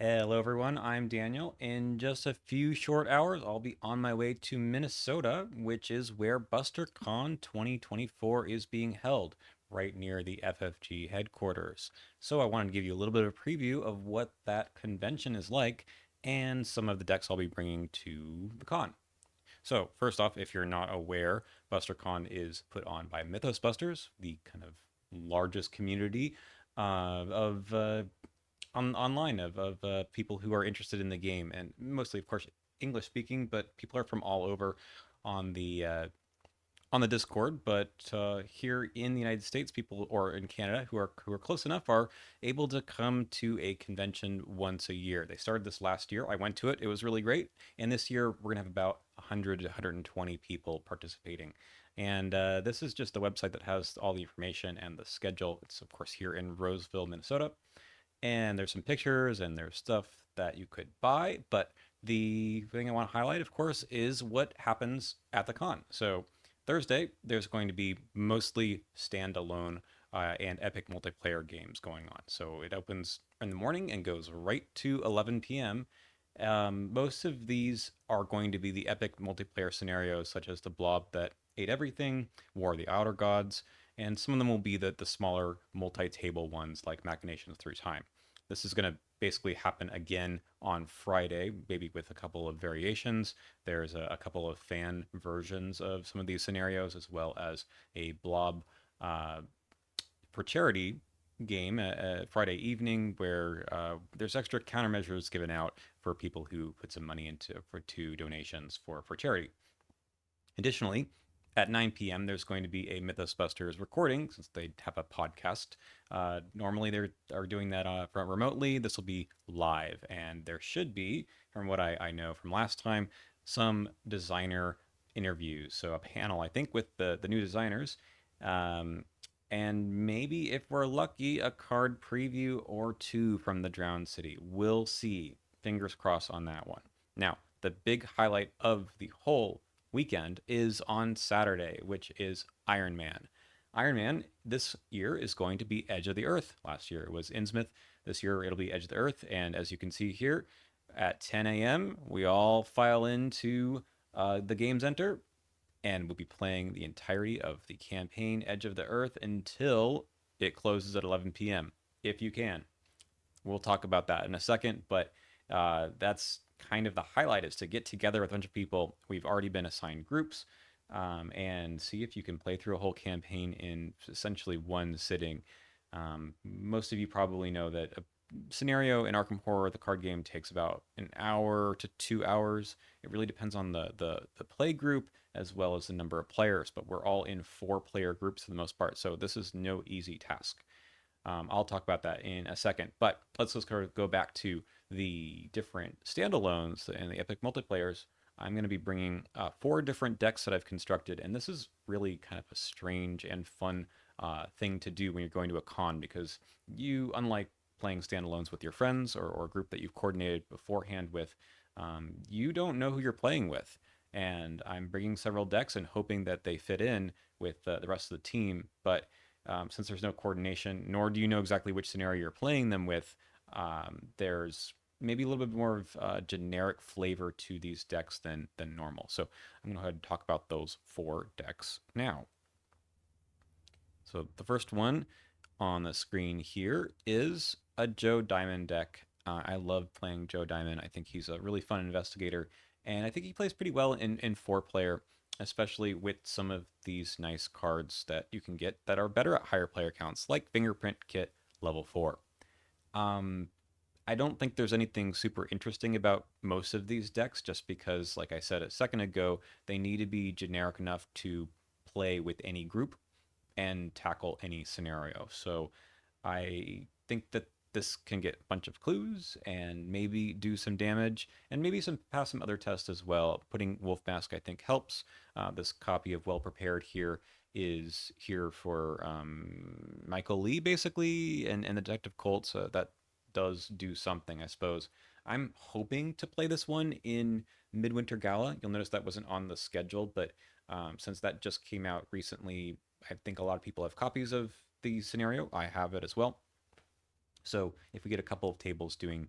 Hello, everyone. I'm Daniel. In just a few short hours, I'll be on my way to Minnesota, which is where BusterCon 2024 is being held, right near the FFG headquarters. So, I wanted to give you a little bit of a preview of what that convention is like and some of the decks I'll be bringing to the con. So, first off, if you're not aware, BusterCon is put on by Mythos Busters, the kind of largest community of online of people who are interested in the game, and mostly, of course, English speaking, but people are from all over on the uh, on the Discord. But here in the United States, people or in Canada who are close enough are able to come to a convention once a year. They started this last year. I went to it. It was really great. And this year we're gonna have about 100 to 120 people participating. And this is just a website that has all the information and the schedule. It's of course here in Roseville, Minnesota, and there's some pictures and there's stuff that you could buy. But the thing I want to highlight, of course, is what happens at the con. So Thursday, there's going to be mostly standalone and epic multiplayer games going on. So it opens in the morning and goes right to 11 p.m. Most of these are going to be the epic multiplayer scenarios, such as the Blob that ate everything, War of the Outer Gods, and some of them will be the smaller multi-table ones like Machinations Through Time. This is going to basically happen again on Friday, maybe with a couple of variations. There's a couple of fan versions of some of these scenarios, as well as a Blob uh, for charity game Friday evening where there's extra countermeasures given out for people who put some money into for two donations for charity. Additionally, at 9 p.m., there's going to be a Mythos Busters recording since they have a podcast. Normally, they are doing that from remotely. This will be live, and there should be, from what I know from last time, some designer interviews. So a panel, I think, with the new designers, um, and maybe if we're lucky, a card preview or two from the Drowned City. We'll see. Fingers crossed on that one. Now, the big highlight of the whole weekend is on Saturday, which is Iron Man. Iron Man this year is going to be Edge of the Earth. Last year it was Innsmouth. This year it'll be Edge of the Earth. And as you can see here, at 10 a.m., we all file into the Games Enter, and we'll be playing the entirety of the campaign Edge of the Earth until it closes at 11 p.m. if you can. We'll talk about that in a second, but that's kind of the highlight, is to get together with a bunch of people. We've already been assigned groups, and see if you can play through a whole campaign in essentially one sitting. Most of you probably know that a scenario in Arkham Horror, the card game, takes about an hour to 2 hours. It really depends on the play group as well as the number of players, but we're all in 4-player groups for the most part, so this is no easy task. I'll talk about that in a second, but let's just go back to the different standalones and the epic multiplayers. I'm going to be bringing 4 different decks that I've constructed, and this is really kind of a strange and fun thing to do when you're going to a con, because you, unlike playing standalones with your friends or a group that you've coordinated beforehand with, you don't know who you're playing with. And I'm bringing several decks and hoping that they fit in with the rest of the team, but since there's no coordination, nor do you know exactly which scenario you're playing them with, there's maybe a little bit more of a generic flavor to these decks than normal. So I'm going to go ahead and talk about those 4 decks now. So the first one on the screen here is a Joe Diamond deck. I love playing Joe Diamond. I think he's a really fun investigator, and I think he plays pretty well in 4-player, especially with some of these nice cards that you can get that are better at higher player counts, like Fingerprint Kit level 4. Um, I don't think there's anything super interesting about most of these decks, just because, like I said a second ago, they need to be generic enough to play with any group and tackle any scenario. So I think that this can get a bunch of clues and maybe do some damage and maybe some pass some other tests as well. Putting Wolf Mask, I think, helps. This copy of Well Prepared here is here for Michael Lee, basically, and the Detective Colt. So that does do something, I suppose. I'm hoping to play this one in Midwinter Gala. You'll notice that wasn't on the schedule, but since that just came out recently, I think a lot of people have copies of the scenario. I have it as well. So if we get a couple of tables doing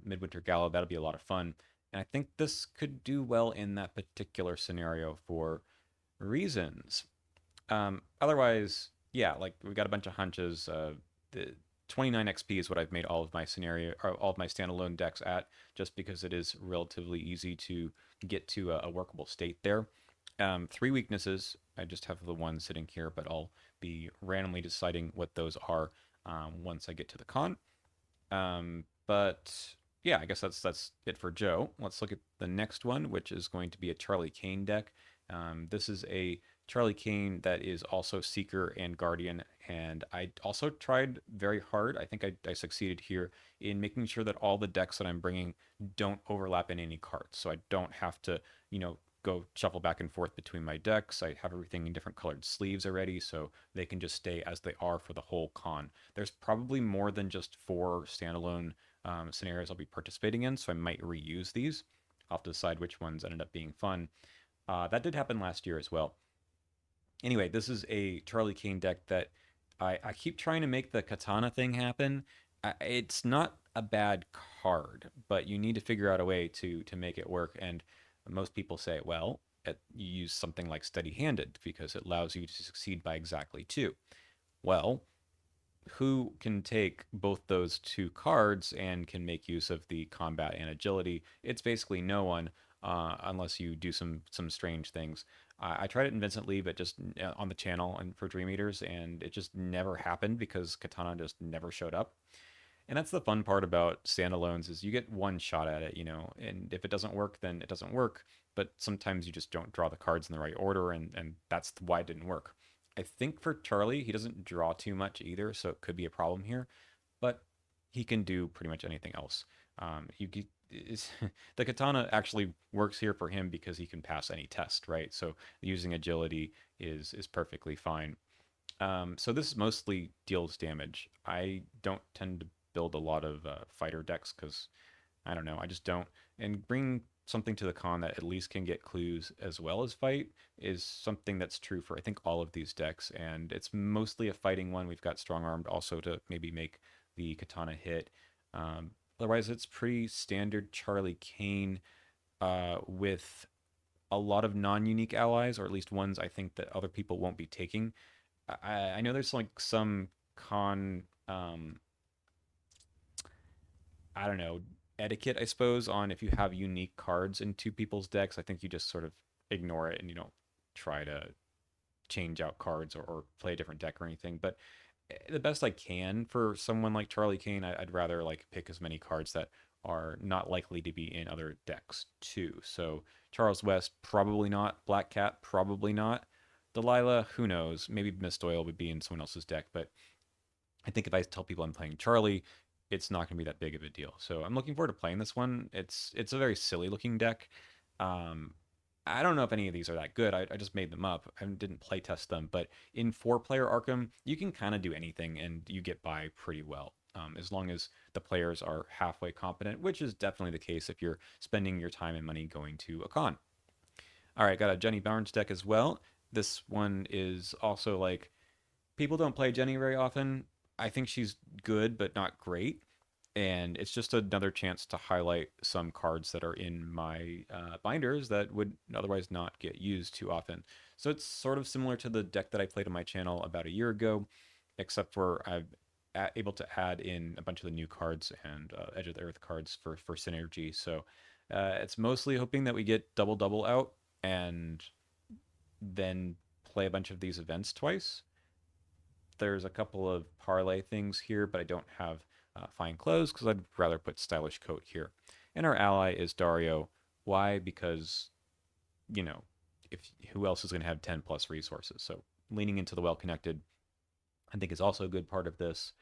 Midwinter Gala. That'll be a lot of fun. And I think this could do well in that particular scenario for reasons. Otherwise, yeah, like we got a bunch of hunches. The 29 XP is what I've made all of my scenario or all of my standalone decks at, just because it is relatively easy to get to a workable state there. Three weaknesses. I just have the one sitting here, but I'll be randomly deciding what those are once I get to the con. But yeah, I guess that's it for Joe. Let's look at the next one, which is going to be a Charlie Kane deck. This is a Charlie Kane that is also Seeker and Guardian, and I also tried very hard. I think I succeeded here in making sure that all the decks that I'm bringing don't overlap in any cards, so I don't have to, go shuffle back and forth between my decks. I have everything in different colored sleeves already, so they can just stay as they are for the whole con. There's probably more than just four standalone scenarios I'll be participating in, so I might reuse these. I'll have to decide which ones ended up being fun. That did happen last year as well. Anyway, this is a Charlie Kane deck that I keep trying to make the katana thing happen. It's not a bad card, but you need to figure out a way to make it work. And most people say, well, you use something like steady handed because it allows you to succeed by exactly two. Well, who can take both those two cards and can make use of the combat and agility? It's basically no one, unless you do some strange things. I tried it in Vincent Lee, but just on the channel and for Dream Eaters, and it just never happened because Katana just never showed up. And that's the fun part about standalones is you get one shot at it, and if it doesn't work, then it doesn't work. But sometimes you just don't draw the cards in the right order, and that's why it didn't work. I think for Charlie, he doesn't draw too much either, so it could be a problem here. But he can do pretty much anything else. Is, the katana actually works here for him because he can pass any test, right? So using agility is perfectly fine. So this mostly deals damage. I don't tend to build a lot of fighter decks because I don't know, I just don't. And bring something to the con that at least can get clues as well as fight is something that's true for I think all of these decks. And it's mostly a fighting one. We've got strong armed also to maybe make the katana hit. Otherwise, it's pretty standard Charlie Kane with a lot of non-unique allies, or at least ones I think that other people won't be taking. I know there's like some con I don't know, etiquette, I suppose, on if you have unique cards in two people's decks. I think you just sort of ignore it and you don't try to change out cards or play a different deck or anything. But the best I can for someone like Charlie Kane, I'd rather like pick as many cards that are not likely to be in other decks too. So Charles West, probably not. Black Cat, probably not. Delilah, who knows? Maybe Mist Oil would be in someone else's deck, but I think if I tell people I'm playing Charlie, it's not going to be that big of a deal. So I'm looking forward to playing this one. It's a very silly looking deck. Um, I don't know if any of these are that good. I just made them up. I didn't play test them, but in four-player Arkham, you can kind of do anything and you get by pretty well. As long as the players are halfway competent, which is definitely the case if you're spending your time and money going to a con. All right, got a Jenny Barnes deck as well. This one is also like people don't play Jenny very often. I think she's good, but not great. And it's just another chance to highlight some cards that are in my binders that would otherwise not get used too often. So it's sort of similar to the deck that I played on my channel about a year ago, except for I'm able to add in a bunch of the new cards and Edge of the Earth cards for synergy. So it's mostly hoping that we get double double out and then play a bunch of these events twice. There's a couple of parlay things here, but I don't have fine clothes because I'd rather put stylish coat here. And our ally is Dario. Why? Because, you know, if who else is going to have 10 plus resources? So leaning into the well connected, I think is also a good part of this.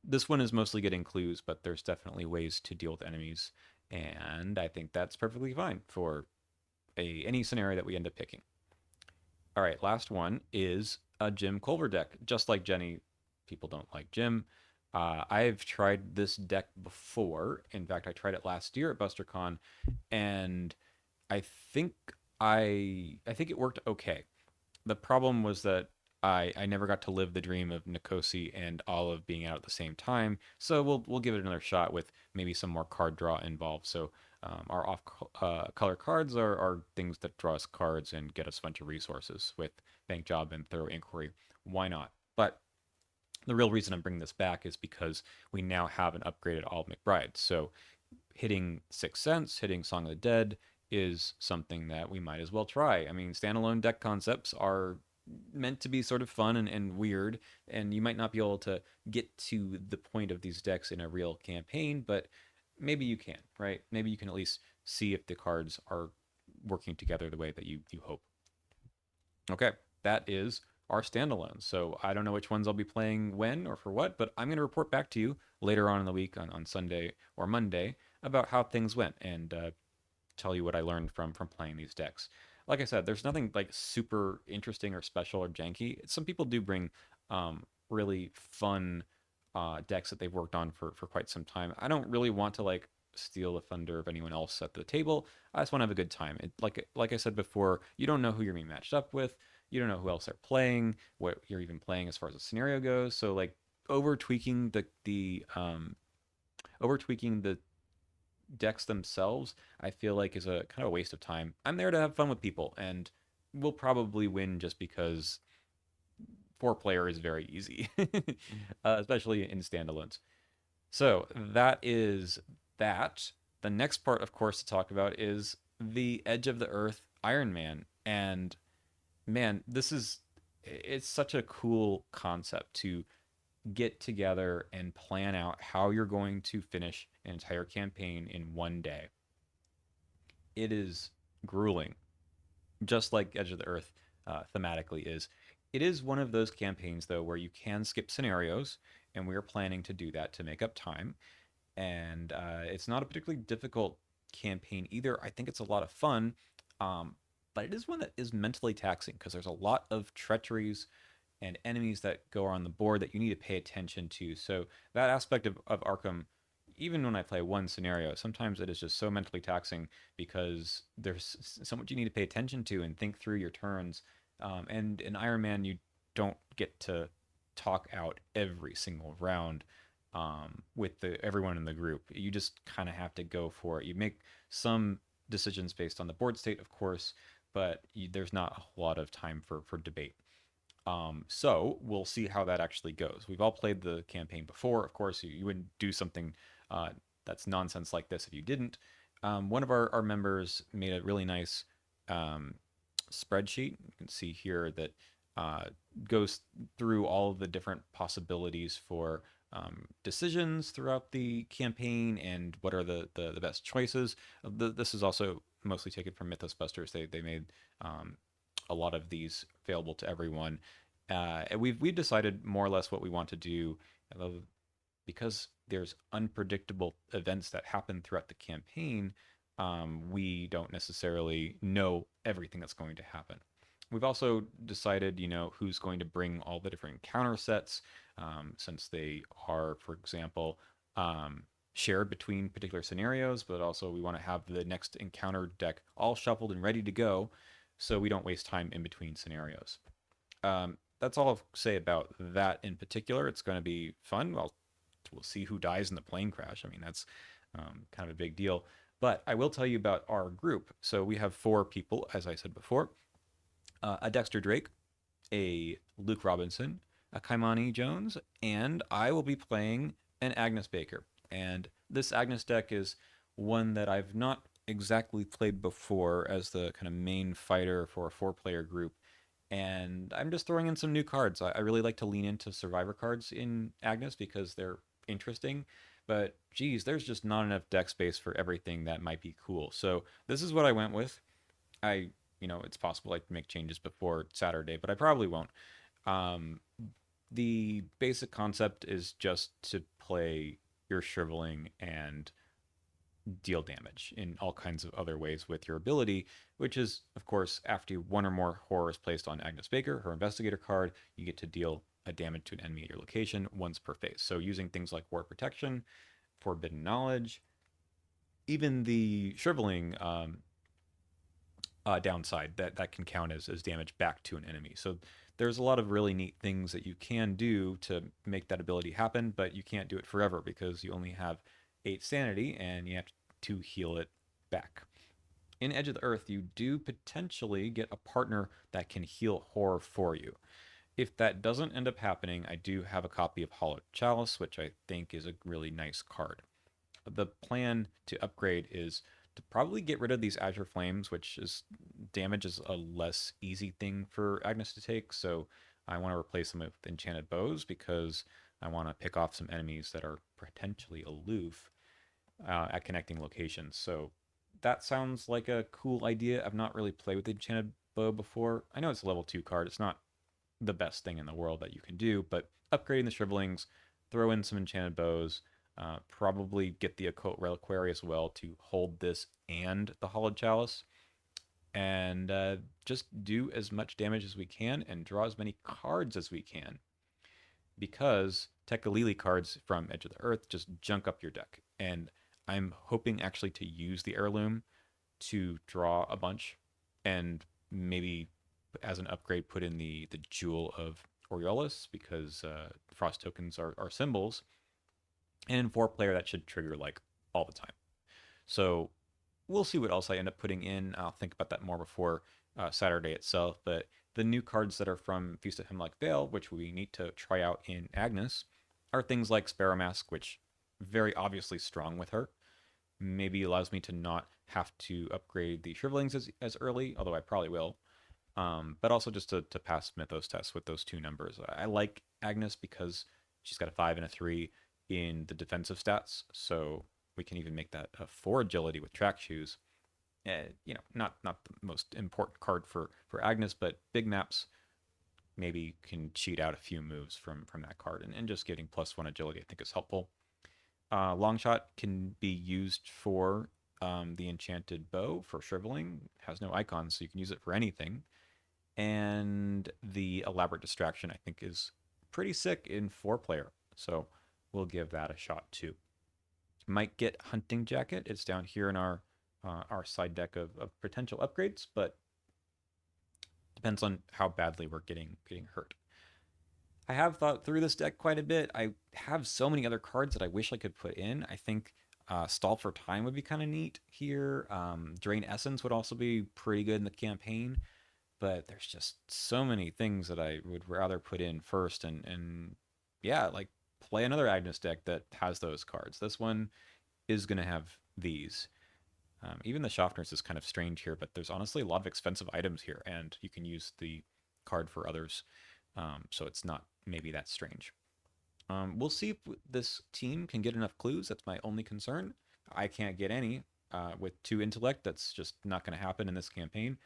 This one is mostly getting clues, but there's definitely ways to deal with enemies, and I think that's perfectly fine for any scenario that we end up picking. All right, last one is a Jim Culver deck. Just like Jenny, people don't like Jim. I've tried this deck before. In fact, I tried it last year at BusterCon, and I think I think it worked okay. The problem was that I never got to live the dream of Nikosi and Olive being out at the same time, so we'll give it another shot with maybe some more card draw involved. So our off color cards are things that draw us cards and get us a bunch of resources with Bank Job and Thorough Inquiry. Why not? But the real reason I'm bringing this back is because we now have an upgraded Olive McBride. So hitting Sixth Sense, hitting Song of the Dead is something that we might as well try. I mean, standalone deck concepts are meant to be sort of fun and weird, and you might not be able to get to the point of these decks in a real campaign, but maybe you can, right? Maybe you can at least see if the cards are working together the way that you hope. Okay, that is our standalones. So I don't know which ones I'll be playing when or for what, but I'm going to report back to you later on in the week on Sunday or Monday about how things went and tell you what I learned from playing these decks. Like I said, there's nothing like super interesting or special or janky. Some people do bring really fun decks that they've worked on for quite some time. I don't really want to like steal the thunder of anyone else at the table. I just want to have a good time. Like I said before, you don't know who you're being matched up with. You don't know who else they're playing, what you're even playing as far as the scenario goes. So like over tweaking the over tweaking the decks themselves, I feel like is a kind of a waste of time. I'm there to have fun with people, and we'll probably win just because four player is very easy, especially in standalones. So that is that. The next part, of course, to talk about is the Edge of the Earth Iron Man. And man, it's such a cool concept to get together and plan out how you're going to finish an entire campaign in one day. It is grueling, just like Edge of the Earth thematically is. It is one of those campaigns, though, where you can skip scenarios, and we are planning to do that to make up time. And it's not a particularly difficult campaign either. I think it's a lot of fun, um, but it is one that is mentally taxing because there's a lot of treacheries and enemies that go on the board that you need to pay attention to. So that aspect of Arkham, even when I play one scenario, sometimes it is just so mentally taxing because there's so much you need to pay attention to and think through your turns. And in Iron Man, you don't get to talk out every single round with everyone in the group. You just kind of have to go for it. You make some decisions based on the board state, of course, but there's not a lot of time for debate. So we'll see how that actually goes. We've all played the campaign before. Of course, you wouldn't do something uh, that's nonsense like this if you didn't. One of our members made a really nice um, spreadsheet. You can see here that uh, goes through all of the different possibilities for decisions throughout the campaign and what are the best choices. This is also mostly taken from Mythos Busters. They made a lot of these available to everyone. And we've decided more or less what we want to do because there's unpredictable events that happen throughout the campaign. We don't necessarily know everything that's going to happen. We've also decided, who's going to bring all the different counter sets, since they are, for example, shared between particular scenarios, but also we want to have the next encounter deck all shuffled and ready to go so we don't waste time in between scenarios. That's all I'll say about that in particular. It's going to be fun. We'll see who dies in the plane crash. I mean, that's kind of a big deal. But I will tell you about our group. So we have four people, as I said before, a Dexter Drake, a Luke Robinson, a Kaimani Jones, and I will be playing an Agnes Baker. And this Agnes deck is one that I've not exactly played before as the kind of main fighter for a four-player group. And I'm just throwing in some new cards. I really like to lean into survivor cards in Agnes because they're interesting. But geez, there's just not enough deck space for everything that might be cool. So this is what I went with. It's possible I can make changes before Saturday, but I probably won't. Um, the basic concept is just to play your shriveling and deal damage in all kinds of other ways with your ability, which is, of course, after one or more horror is placed on Agnes Baker, her investigator card, you get to deal a damage to an enemy at your location once per phase. So using things like Ward Protection, Forbidden Knowledge, even the shriveling downside that can count as damage back to an enemy. So there's a lot of really neat things that you can do to make that ability happen, but you can't do it forever because you only have 8 sanity and you have to heal it back. In Edge of the Earth, you do potentially get a partner that can heal horror for you. If that doesn't end up happening, I do have a copy of Hollow Chalice, which I think is a really nice card. The plan to upgrade is to probably get rid of these Azure Flames, which is damage is a less easy thing for Agnes to take. So I want to replace them with Enchanted Bows because I want to pick off some enemies that are potentially aloof at connecting locations. So that sounds like a cool idea. I've not really played with Enchanted Bow before. I know it's a level 2 card. It's not the best thing in the world that you can do, but upgrading the Shrivelings, throw in some Enchanted Bows, probably get the Occult Reliquary as well to hold this and the Hollowed Chalice, and just do as much damage as we can and draw as many cards as we can. Because Tekalili cards from Edge of the Earth just junk up your deck. And I'm hoping actually to use the Heirloom to draw a bunch and maybe as an upgrade put in the Jewel of Aureolus because frost tokens are symbols. And in 4 player, that should trigger like all the time. So we'll see what else I end up putting in. I'll think about that more before Saturday itself. But the new cards that are from Feast of Hemlock Vale, which we need to try out in Agnes, are things like Sparrow Mask, which very obviously strong with her. Maybe allows me to not have to upgrade the Shrivelings as early, although I probably will. But also just to pass Mythos tests with those 2 numbers. I like Agnes because she's got a 5 and a 3 in the defensive stats, so we can even make that a 4 agility with track shoes. Not the most important card for Agnes, but big maps maybe can cheat out a few moves from that card, and just getting +1 agility I think is helpful. Longshot can be used for the Enchanted Bow for Shriveling. It has no icon, so you can use it for anything. And the Elaborate Distraction I think is pretty sick in 4 player, so we'll give that a shot too. Might get Hunting Jacket. It's down here in our side deck of potential upgrades, but depends on how badly we're getting hurt. I have thought through this deck quite a bit. I have so many other cards that I wish I could put in. I think Stall for Time would be kind of neat here. Drain Essence would also be pretty good in the campaign, but there's just so many things that I would rather put in first. And yeah, like play another Agnes deck that has those cards. This one is going to have these. Even the Schaffners is kind of strange here, but there's honestly a lot of expensive items here, and you can use the card for others. So it's not maybe that strange. We'll see if this team can get enough clues. That's my only concern. I can't get any with 2 intellect. That's just not going to happen in this campaign.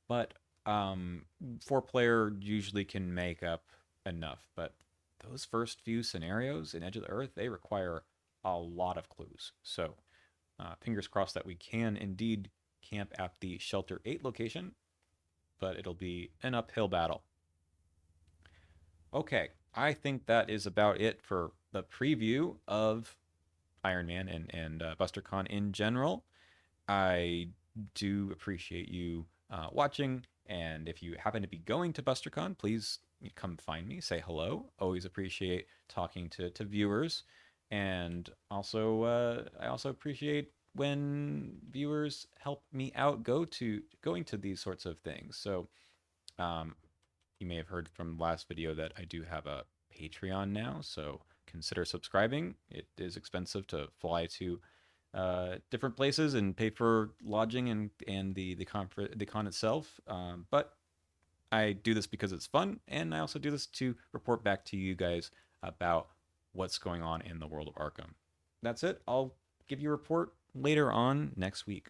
But 4 player usually can make up enough. But those first few scenarios in Edge of the Earth, they require a lot of clues. So fingers crossed that we can indeed camp at the Shelter 8 location, but it'll be an uphill battle. Okay, I think that is about it for the preview of Iron Man and BusterCon in general. I do appreciate you watching, and if you happen to be going to BusterCon, please come find me, say hello. Always appreciate talking to viewers, and also I also appreciate when viewers help me out going to these sorts of things. So um, you may have heard from the last video that I do have a Patreon now, so consider subscribing. It is expensive to fly to different places and pay for lodging and the con itself, but I do this because it's fun, and I also do this to report back to you guys about what's going on in the world of Arkham. That's it. I'll give you a report later on next week.